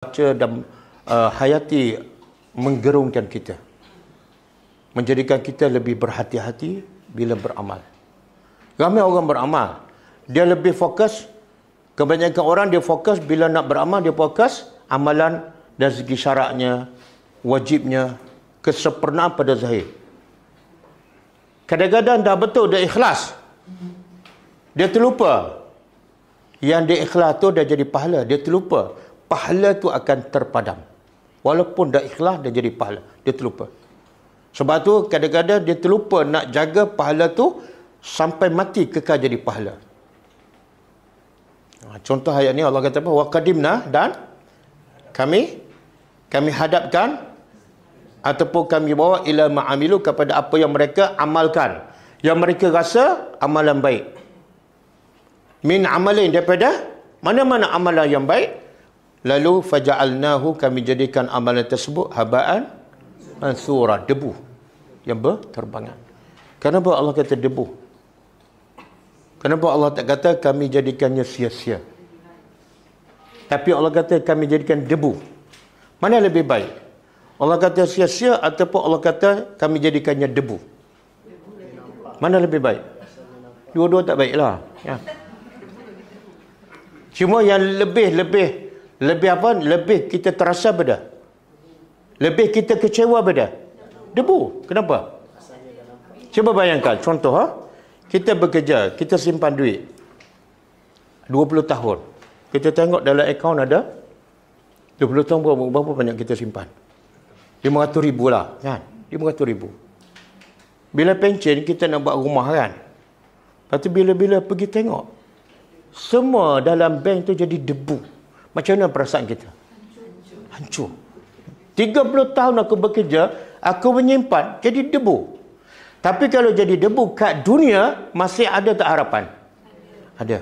baca dan hayati menggerungkan kita, menjadikan kita lebih berhati-hati bila beramal. Ramai orang beramal, dia lebih fokus. Kebanyakan orang dia fokus bila nak beramal, dia fokus amalan dari segi syaratnya, wajibnya, kesempurnaan pada zahir. Kadang-kadang dah betul, dia ikhlas, dia terlupa yang dia ikhlas tu dah jadi pahala. Dia terlupa pahala tu akan terpadam. Walaupun dah ikhlas, dia jadi pahala. Dia terlupa. Sebab tu kadang-kadang dia terlupa nak jaga pahala tu sampai mati kekal jadi pahala. Contoh ayat ni Allah kata apa? Wa qadimna, dan kami hadapkan ataupun kami bawa ila ma'amilu, kepada apa yang mereka amalkan, yang mereka rasa amalan baik. Min amalin, daripada mana-mana amalan yang baik. Lalu faja'alnahu, kami jadikan amalan tersebut haba'an mansura, debu yang berterbangan. Kenapa Allah kata debu? Kenapa Allah tak kata kami jadikannya sia-sia? Tapi Allah kata kami jadikan debu. Mana lebih baik? Allah kata sia-sia ataupun Allah kata kami jadikannya debu? Mana lebih baik? Dua-dua tak baiklah. Ya. Cuma yang lebih apa? Lebih kita terasa beda. Lebih kita kecewa beda. Debu. Kenapa? Cuba bayangkan. Contoh, kita bekerja, kita simpan duit 20 tahun. Kita tengok dalam akaun ada 20 tahun berapa banyak kita simpan? 500 ribu lah, kan? 500 ribu. Bila pencen, kita nak buat rumah, kan? Lepas tu bila pergi tengok, semua dalam bank tu jadi debu. Macam mana perasaan kita? Hancur. 30 tahun aku bekerja, aku menyimpan, jadi debu. Tapi kalau jadi debu kat dunia, masih ada tak harapan? Ada.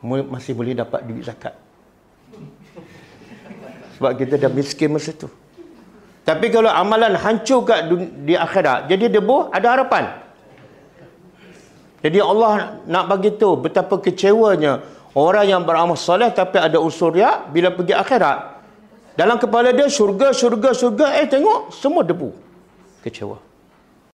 Masih boleh dapat duit zakat. Sebab kita dah miskin masa tu. Tapi kalau amalan hancur kat di akhirat, jadi debu, ada harapan. Jadi Allah nak bagi tahu betapa kecewanya orang yang beramal soleh tapi ada unsur riak bila pergi akhirat. Dalam kepala dia syurga, tengok semua debu. Kecewa.